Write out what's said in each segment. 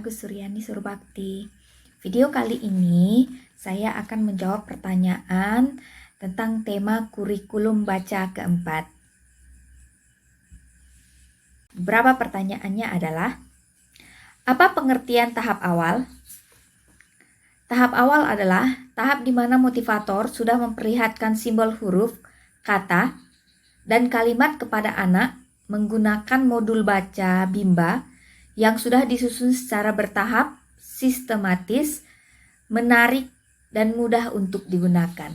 aku Suryani Surbakti. Video kali ini saya akan menjawab pertanyaan tentang tema kurikulum baca keempat. Beberapa pertanyaannya adalah, apa pengertian tahap awal? Tahap awal adalah tahap di mana motivator sudah memperlihatkan simbol huruf, kata, dan kalimat kepada anak menggunakan modul baca Bimba yang sudah disusun secara bertahap, sistematis, menarik, dan mudah untuk digunakan.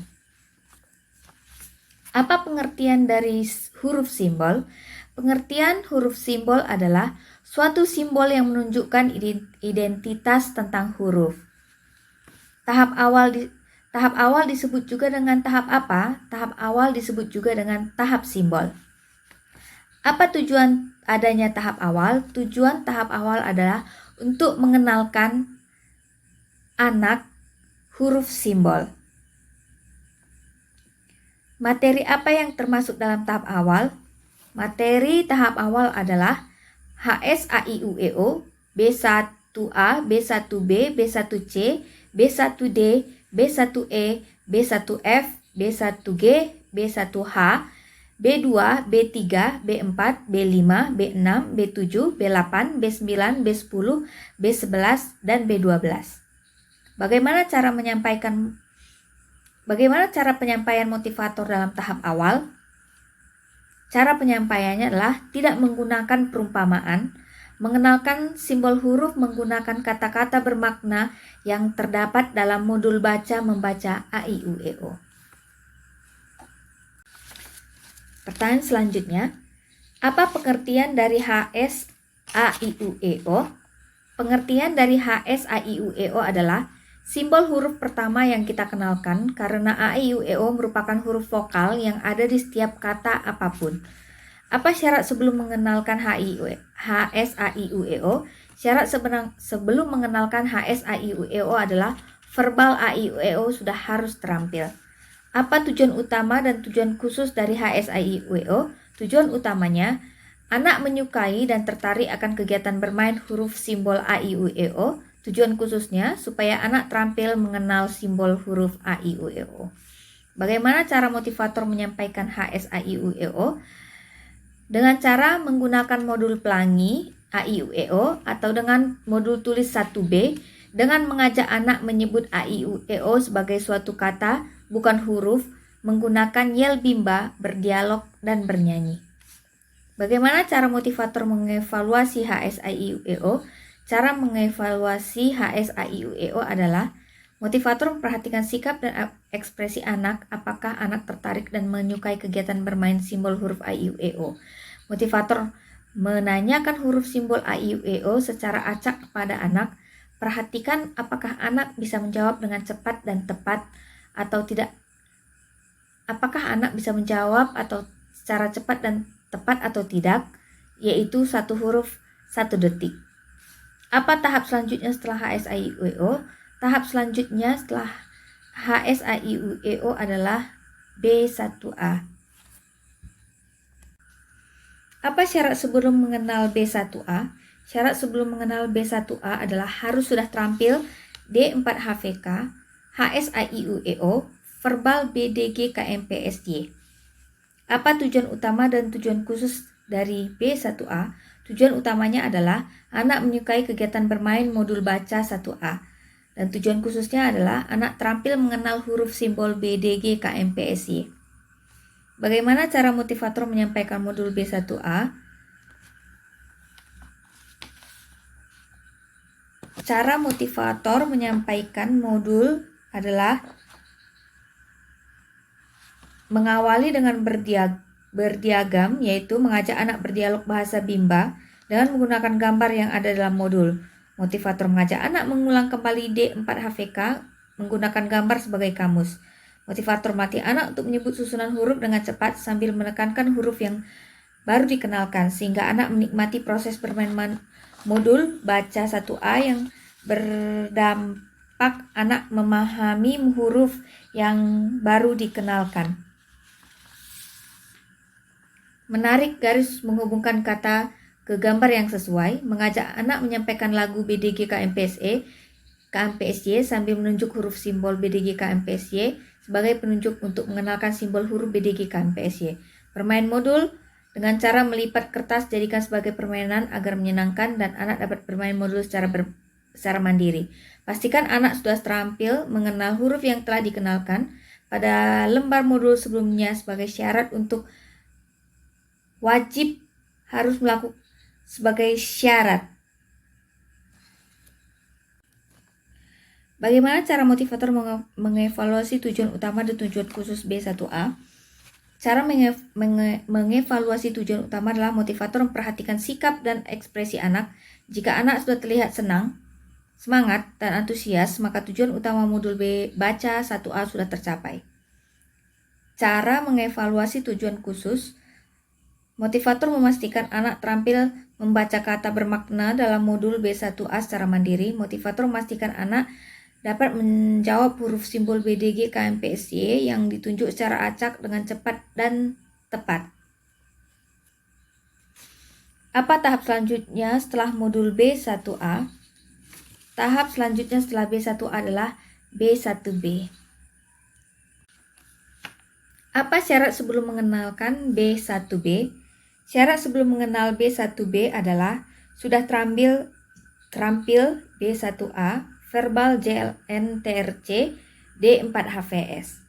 Apa pengertian dari huruf simbol? Pengertian huruf simbol adalah suatu simbol yang menunjukkan identitas tentang huruf. Tahap awal disebut juga dengan tahap apa? Tahap awal disebut juga dengan tahap simbol. Apa tujuan adanya tahap awal? Tujuan tahap awal adalah untuk mengenalkan anak huruf simbol. Materi apa yang termasuk dalam tahap awal? Materi tahap awal adalah HSAIUEO, B1A, B1B, B1C, B1D, B1E, B1F, B1G, B1H, B2, B3, B4, B5, B6, B7, B8, B9, B10, B11, dan B12. Bagaimana cara penyampaian motivator dalam tahap awal? Cara penyampaiannya adalah tidak menggunakan perumpamaan, mengenalkan simbol huruf menggunakan kata-kata bermakna yang terdapat dalam modul baca membaca A-I-U-E-O. Pertanyaan selanjutnya, apa pengertian dari HSAIUEO? Pengertian dari HSAIUEO adalah simbol huruf pertama yang kita kenalkan karena A-I-U-E-O merupakan huruf vokal yang ada di setiap kata apapun. Apa syarat sebelum mengenalkan HSAIUEO? Syarat sebelum mengenalkan HSAIUEO adalah verbal A-I-U-E-O sudah harus terampil. Apa tujuan utama dan tujuan khusus dari HSAIUEO? Tujuan utamanya, anak menyukai dan tertarik akan kegiatan bermain huruf simbol A-I-U-E-O. Tujuan khususnya supaya anak terampil mengenal simbol huruf A-I-U-E-O. Bagaimana cara motivator menyampaikan HSAIUEO? Dengan cara menggunakan modul pelangi A-I-U-E-O atau dengan modul tulis 1B dengan mengajak anak menyebut A-I-U-E-O sebagai suatu kata, bukan huruf, menggunakan yel Bimba, berdialog, dan bernyanyi. Bagaimana cara motivator mengevaluasi HSAIUEO? Cara mengevaluasi HSAIUEO adalah motivator memperhatikan sikap dan ekspresi anak, apakah anak tertarik dan menyukai kegiatan bermain simbol huruf A-I-U-E-O. Motivator menanyakan huruf simbol A-I-U-E-O secara acak kepada anak. Perhatikan apakah anak bisa menjawab dengan cepat dan tepat atau tidak. Apakah anak bisa menjawab atau secara cepat dan tepat atau tidak, yaitu satu huruf 1 detik. Apa tahap selanjutnya setelah HSAIUEO? Tahap selanjutnya setelah HSAIUEO adalah B1A. Apa syarat sebelum mengenal B1A? Syarat sebelum mengenal B1A adalah harus sudah terampil D4HVK, HSAIUEO, verbal BDG KMPSY. Apa tujuan utama dan tujuan khusus dari B1A? Tujuan utamanya adalah anak menyukai kegiatan bermain modul baca 1A. Dan tujuan khususnya adalah anak terampil mengenal huruf simbol BDG KMPSY. Bagaimana cara motivator menyampaikan modul B1A? Cara motivator menyampaikan modul adalah mengawali dengan berdiagam, yaitu mengajak anak berdialog bahasa Bimba dengan menggunakan gambar yang ada dalam modul. Motivator mengajak anak mengulang kembali D4HVK menggunakan gambar sebagai kamus. Motivator melatih anak untuk menyebut susunan huruf dengan cepat sambil menekankan huruf yang baru dikenalkan sehingga anak menikmati proses bermain modul baca 1A yang berdampak anak memahami huruf yang baru dikenalkan. Menarik garis menghubungkan kata ke gambar yang sesuai, mengajak anak menyampaikan lagu BDG KMPSY sambil menunjuk huruf simbol BDG KMPSY sebagai penunjuk untuk mengenalkan simbol huruf BDG KMPSY. Bermain modul dengan cara melipat kertas jadikan sebagai permainan agar menyenangkan dan anak dapat bermain modul secara mandiri. Pastikan anak sudah terampil mengenal huruf yang telah dikenalkan pada lembar modul sebelumnya sebagai syarat untuk wajib harus melakukan sebagai syarat. Bagaimana cara motivator mengevaluasi tujuan utama dan tujuan khusus B1A? Cara mengevaluasi tujuan utama adalah motivator memperhatikan sikap dan ekspresi anak. Jika anak sudah terlihat senang, semangat, dan antusias, maka tujuan utama modul B baca 1A sudah tercapai. Cara mengevaluasi tujuan khusus, motivator memastikan anak terampil membaca kata bermakna dalam modul B1A secara mandiri. Motivator memastikan anak dapat menjawab huruf simbol BDG KMPSY yang ditunjuk secara acak dengan cepat dan tepat. Apa tahap selanjutnya setelah modul B1A? Tahap selanjutnya setelah B1A adalah B1B. Apa syarat sebelum mengenalkan B1B? Syarat sebelum mengenal B1B adalah sudah terampil B1A, verbal JLN-TRC, D4HVS.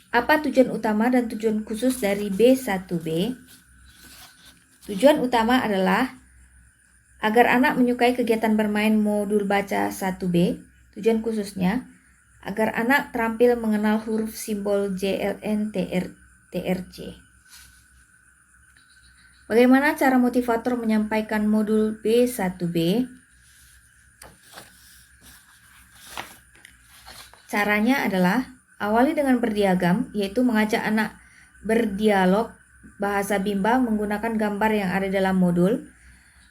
Apa tujuan utama dan tujuan khusus dari B1B? Tujuan utama adalah agar anak menyukai kegiatan bermain modul baca 1B. Tujuan khususnya agar anak terampil mengenal huruf simbol JLN-TRC. Bagaimana cara motivator menyampaikan modul B1B? Caranya adalah awali dengan berdiagam, yaitu mengajak anak berdialog bahasa Bimba menggunakan gambar yang ada dalam modul.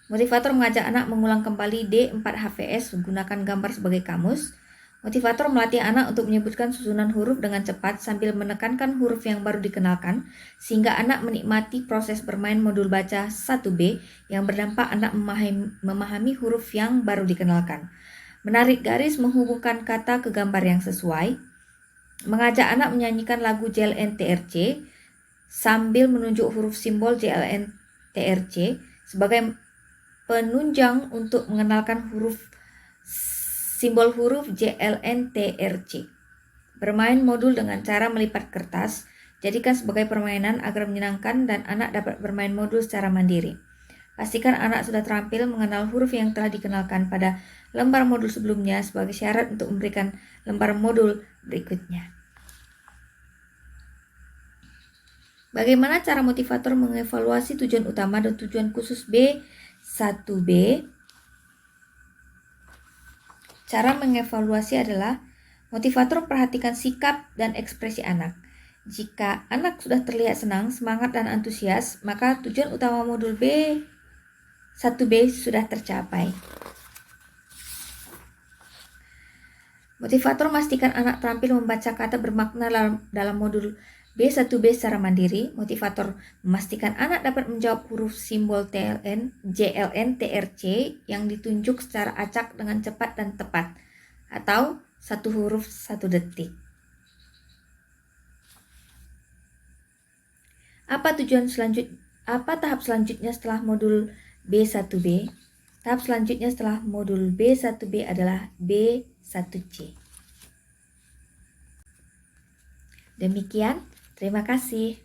Motivator mengajak anak mengulang kembali D4HVS menggunakan gambar sebagai kamus. Motivator melatih anak untuk menyebutkan susunan huruf dengan cepat sambil menekankan huruf yang baru dikenalkan, sehingga anak menikmati proses bermain modul baca 1B yang berdampak anak memahami huruf yang baru dikenalkan. Menarik garis menghubungkan kata ke gambar yang sesuai. Mengajak anak menyanyikan lagu JLN-TRC sambil menunjuk huruf simbol JLN-TRC sebagai penunjang untuk mengenalkan simbol huruf JLN-TRC. Bermain modul dengan cara melipat kertas, jadikan sebagai permainan agar menyenangkan dan anak dapat bermain modul secara mandiri. Pastikan anak sudah terampil mengenal huruf yang telah dikenalkan pada lembar modul sebelumnya sebagai syarat untuk memberikan lembar modul berikutnya. Bagaimana cara motivator mengevaluasi tujuan utama dan tujuan khusus B1B? Cara mengevaluasi adalah motivator memperhatikan sikap dan ekspresi anak. Jika anak sudah terlihat senang, semangat, dan antusias, maka tujuan utama modul B1B sudah tercapai. Motivator memastikan anak terampil membaca kata bermakna dalam modul B1B secara mandiri. Motivator memastikan anak dapat menjawab huruf simbol JLN-TRC yang ditunjuk secara acak dengan cepat dan tepat, atau satu huruf 1 detik. Apa tahap selanjutnya setelah modul B1B? Tahap selanjutnya setelah modul B1B adalah B1C. Demikian, terima kasih.